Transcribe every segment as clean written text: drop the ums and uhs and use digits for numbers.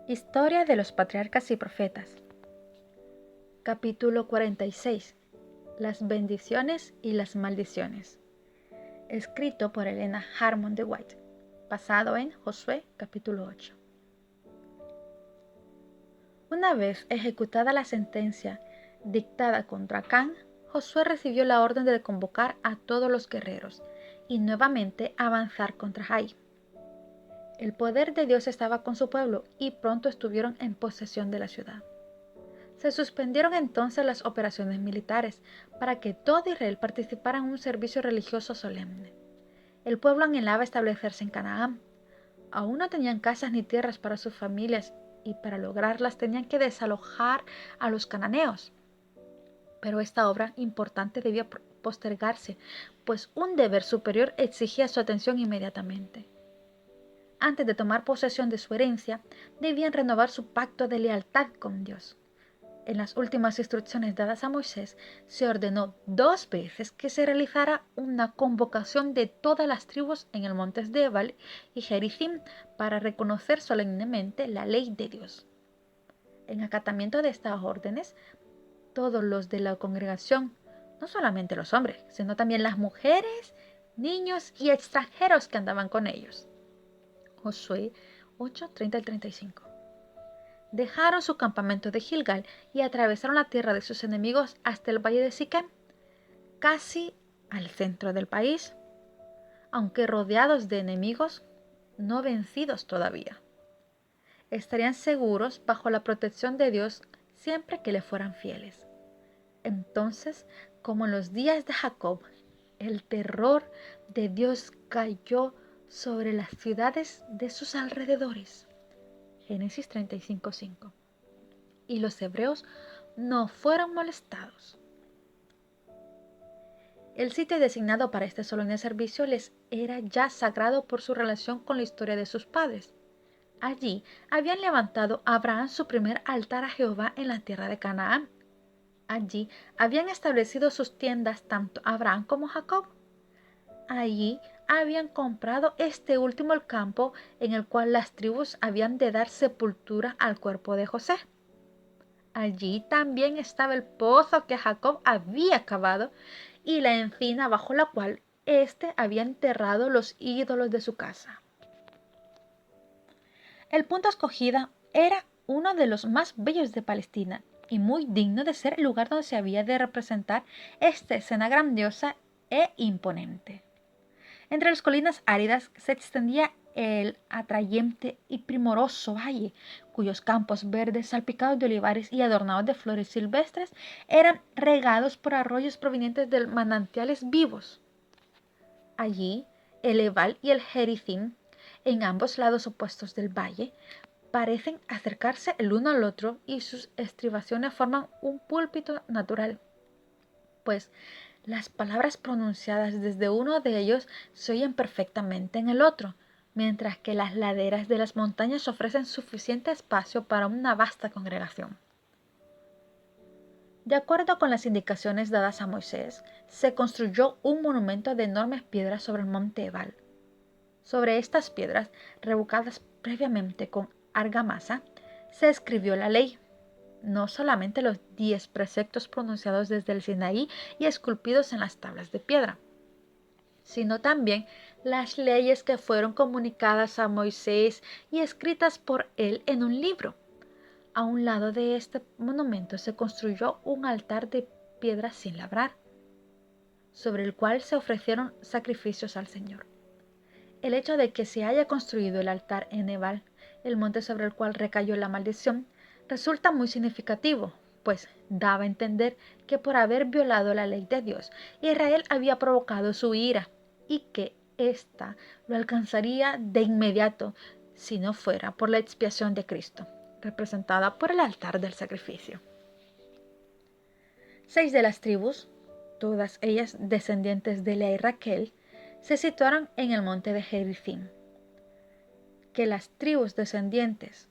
Historia de los patriarcas y profetas. Capítulo 46. Las bendiciones y las maldiciones. Escrito por Elena Harmon de White. Basado en Josué capítulo 8. Una vez ejecutada la sentencia dictada contra Acán, Josué recibió la orden de convocar a todos los guerreros y nuevamente avanzar contra Jai. El poder de Dios estaba con su pueblo y pronto estuvieron en posesión de la ciudad. Se suspendieron entonces las operaciones militares para que todo Israel participara en un servicio religioso solemne. El pueblo anhelaba establecerse en Canaán. Aún no tenían casas ni tierras para sus familias y para lograrlas tenían que desalojar a los cananeos. Pero esta obra importante debía postergarse, pues un deber superior exigía su atención inmediatamente. Antes de tomar posesión de su herencia, debían renovar su pacto de lealtad con Dios. En las últimas instrucciones dadas a Moisés, se ordenó 2 veces que se realizara una convocación de todas las tribus en el monte de Ebal y Gerizim para reconocer solemnemente la ley de Dios. En acatamiento de estas órdenes, todos los de la congregación, no solamente los hombres, sino también las mujeres, niños y extranjeros que andaban con ellos. Josué 8:30-35. Dejaron su campamento de Gilgal y atravesaron la tierra de sus enemigos hasta el valle de Siquem, casi al centro del país, aunque rodeados de enemigos no vencidos todavía. Estarían seguros bajo la protección de Dios siempre que le fueran fieles. Entonces, como en los días de Jacob, el terror de Dios cayó sobre las ciudades de sus alrededores. Génesis 35:5. Y los hebreos no fueron molestados. El sitio designado para este solemne servicio les era ya sagrado por su relación con la historia de sus padres. Allí habían levantado Abraham su primer altar a Jehová en la tierra de Canaán. Allí habían establecido sus tiendas tanto Abraham como Jacob. Allí habían comprado este último el campo en el cual las tribus habían de dar sepultura al cuerpo de José. Allí también estaba el pozo que Jacob había cavado y la encina bajo la cual éste había enterrado los ídolos de su casa. El punto escogido era uno de los más bellos de Palestina y muy digno de ser el lugar donde se había de representar esta escena grandiosa e imponente. Entre las colinas áridas se extendía el atrayente y primoroso valle, cuyos campos verdes salpicados de olivares y adornados de flores silvestres eran regados por arroyos provenientes de manantiales vivos. Allí, el Ebal y el Gerizim, en ambos lados opuestos del valle, parecen acercarse el uno al otro y sus estribaciones forman un púlpito natural, pues las palabras pronunciadas desde uno de ellos se oyen perfectamente en el otro, mientras que las laderas de las montañas ofrecen suficiente espacio para una vasta congregación. De acuerdo con las indicaciones dadas a Moisés, se construyó un monumento de enormes piedras sobre el monte Ebal. Sobre estas piedras, revocadas previamente con argamasa, se escribió la ley, no solamente los 10 preceptos pronunciados desde el Sinaí y esculpidos en las tablas de piedra, sino también las leyes que fueron comunicadas a Moisés y escritas por él en un libro. A un lado de este monumento se construyó un altar de piedra sin labrar, sobre el cual se ofrecieron sacrificios al Señor. El hecho de que se haya construido el altar en Ebal, el monte sobre el cual recayó la maldición, resulta muy significativo, pues daba a entender que por haber violado la ley de Dios, Israel había provocado su ira y que ésta lo alcanzaría de inmediato si no fuera por la expiación de Cristo, representada por el altar del sacrificio. 6 de las tribus, todas ellas descendientes de Lea y Raquel, se situaron en el monte de Gerizim. Que las tribus descendientes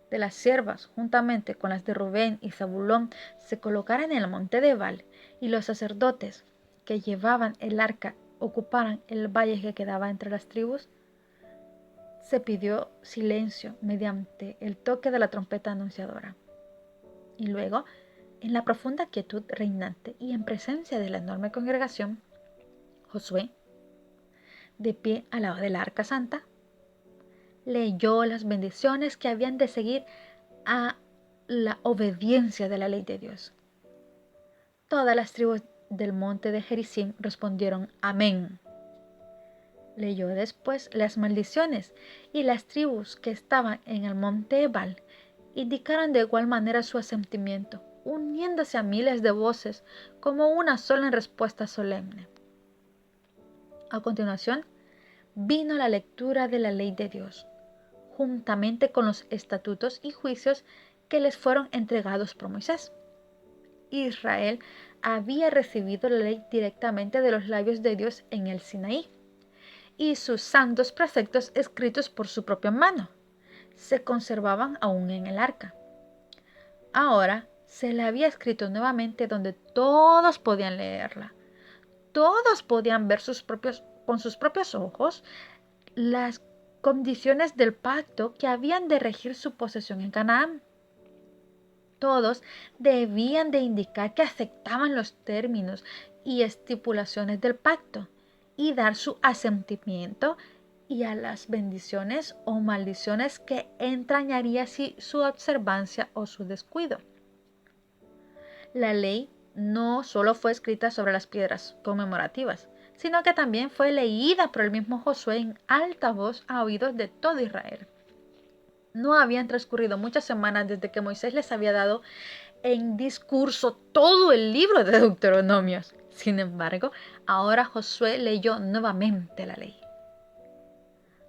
de las siervas, juntamente con las de Rubén y Zabulón, se colocaran en el monte de Ebal, y los sacerdotes que llevaban el arca ocuparan el valle que quedaba entre las tribus, Se pidió silencio mediante el toque de la trompeta anunciadora. Y luego, en la profunda quietud reinante y en presencia de la enorme congregación, Josué, de pie al lado de la arca santa, leyó las bendiciones que habían de seguir a la obediencia de la ley de Dios. Todas las tribus del monte de Gerizim respondieron amén. Leyó después las maldiciones y las tribus que estaban en el monte Ebal indicaron de igual manera su asentimiento, uniéndose a miles de voces como una sola en respuesta solemne. A continuación, vino la lectura de la ley de Dios, juntamente con los estatutos y juicios que les fueron entregados por Moisés. Israel había recibido la ley directamente de los labios de Dios en el Sinaí, y sus santos preceptos escritos por su propia mano se conservaban aún en el arca. Ahora se la había escrito nuevamente donde todos podían leerla. Todos podían ver con sus propios ojos las condiciones del pacto que habían de regir su posesión en Canaán. Todos debían de indicar que aceptaban los términos y estipulaciones del pacto y dar su asentimiento y a las bendiciones o maldiciones que entrañaría su observancia o su descuido. La ley no solo fue escrita sobre las piedras conmemorativas, sino que también fue leída por el mismo Josué en alta voz a oídos de todo Israel. No habían transcurrido muchas semanas desde que Moisés les había dado en discurso todo el libro de Deuteronomios. Sin embargo, ahora Josué leyó nuevamente la ley.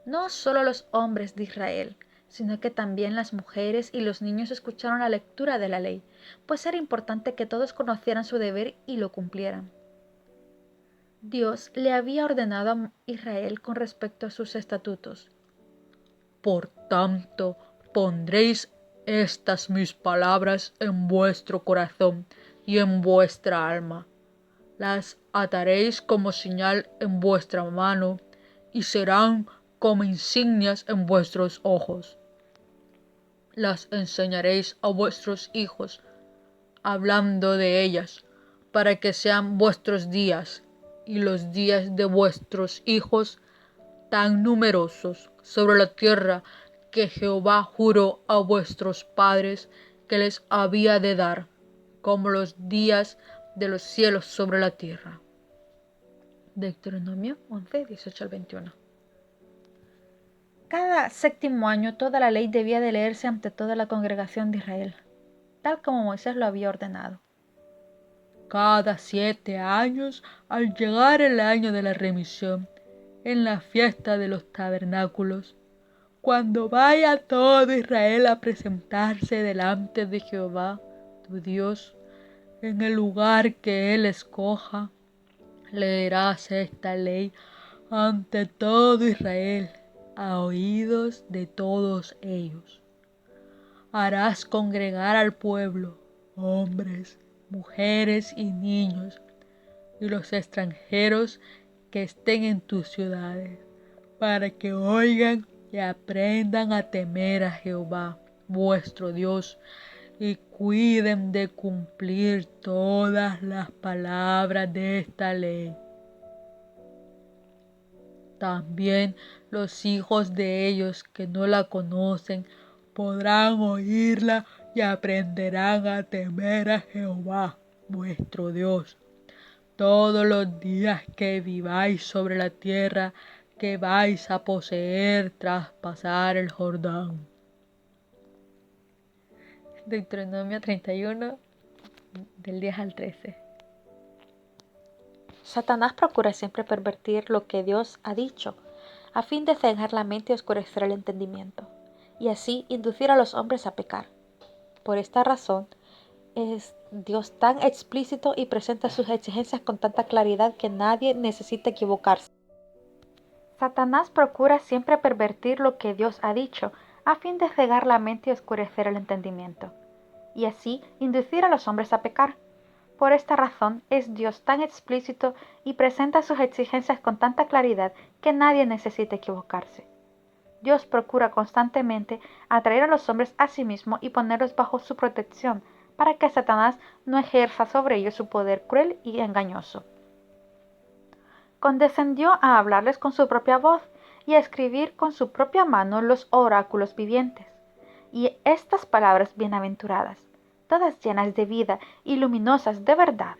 No solo los hombres de Israel, sino que también las mujeres y los niños escucharon la lectura de la ley, pues era importante que todos conocieran su deber y lo cumplieran. Dios le había ordenado a Israel con respecto a sus estatutos: por tanto, pondréis estas mis palabras en vuestro corazón y en vuestra alma. Las ataréis como señal en vuestra mano y serán como insignias en vuestros ojos. Las enseñaréis a vuestros hijos, hablando de ellas, para que sean vuestros días y los días de vuestros hijos tan numerosos sobre la tierra que Jehová juró a vuestros padres que les había de dar, como los días de los cielos sobre la tierra. Deuteronomio 11, 18 al 21. Cada séptimo año toda la ley debía de leerse ante toda la congregación de Israel, tal como Moisés lo había ordenado. Cada 7 años, al llegar el año de la remisión, en la fiesta de los tabernáculos, cuando vaya todo Israel a presentarse delante de Jehová, tu Dios, en el lugar que Él escoja, leerás esta ley ante todo Israel, a oídos de todos ellos. Harás congregar al pueblo, hombres, mujeres y niños, y los extranjeros que estén en tus ciudades, para que oigan y aprendan a temer a Jehová, vuestro Dios, y cuiden de cumplir todas las palabras de esta ley. También los hijos de ellos que no la conocen podrán oírla y aprenderán a temer a Jehová, vuestro Dios, todos los días que viváis sobre la tierra que vais a poseer tras pasar el Jordán. Deuteronomio 31, del 10 al 13. Satanás procura siempre pervertir lo que Dios ha dicho, a fin de cegar la mente y oscurecer el entendimiento, y así inducir a los hombres a pecar. Por esta razón, es Dios tan explícito y presenta sus exigencias con tanta claridad que nadie necesita equivocarse. Satanás procura siempre pervertir lo que Dios ha dicho, a fin de cegar la mente y oscurecer el entendimiento, y así inducir a los hombres a pecar. Por esta razón es Dios tan explícito y presenta sus exigencias con tanta claridad que nadie necesita equivocarse. Dios procura constantemente atraer a los hombres a sí mismo y ponerlos bajo su protección, para que Satanás no ejerza sobre ellos su poder cruel y engañoso. Condescendió a hablarles con su propia voz y a escribir con su propia mano los oráculos vivientes. Y estas palabras bienaventuradas, todas llenas de vida y luminosas de verdad,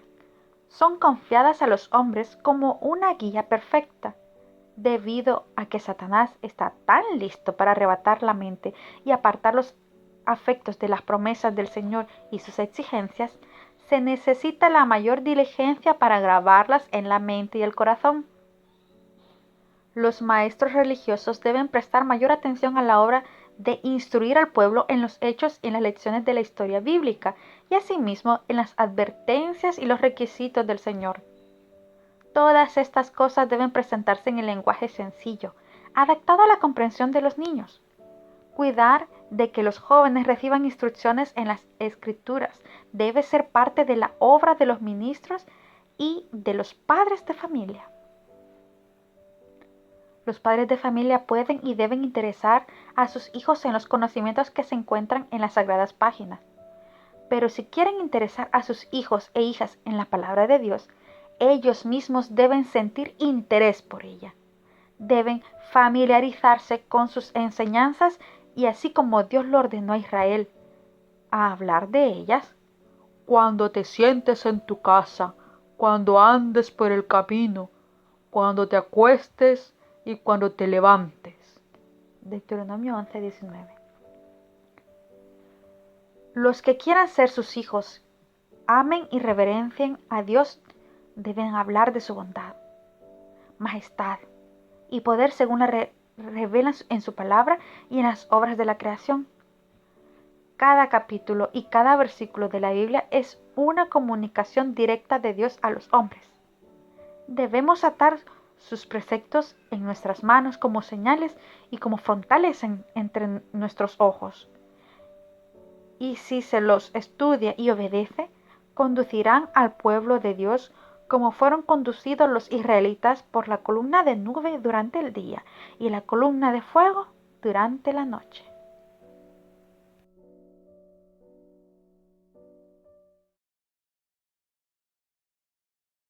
son confiadas a los hombres como una guía perfecta, debido a que Satanás está tan listo para arrebatar la mente y apartar los afectos de las promesas del Señor y sus exigencias. Se necesita la mayor diligencia para grabarlas en la mente y el corazón. Los maestros religiosos deben prestar mayor atención a la obra de instruir al pueblo en los hechos y en las lecciones de la historia bíblica, y asimismo en las advertencias y los requisitos del Señor. Todas estas cosas deben presentarse en el lenguaje sencillo, adaptado a la comprensión de los niños. Cuidar de que los jóvenes reciban instrucciones en las Escrituras debe ser parte de la obra de los ministros y de los padres de familia. Los padres de familia pueden y deben interesar a sus hijos en los conocimientos que se encuentran en las sagradas páginas. Pero si quieren interesar a sus hijos e hijas en la palabra de Dios, ellos mismos deben sentir interés por ella. Deben familiarizarse con sus enseñanzas y así como Dios lo ordenó a Israel, a hablar de ellas. Cuando te sientes en tu casa, cuando andes por el camino, cuando te acuestes y cuando te levantes. Deuteronomio 11:19. Los que quieran ser sus hijos, amen y reverencien a Dios, deben hablar de su bondad, majestad y poder según la revelan en su palabra y en las obras de la creación. Cada capítulo y cada versículo de la Biblia es una comunicación directa de Dios a los hombres. Debemos atar sus preceptos en nuestras manos como señales y como frontales entre nuestros ojos. Y si se los estudia y obedece, conducirán al pueblo de Dios como fueron conducidos los israelitas por la columna de nube durante el día y la columna de fuego durante la noche.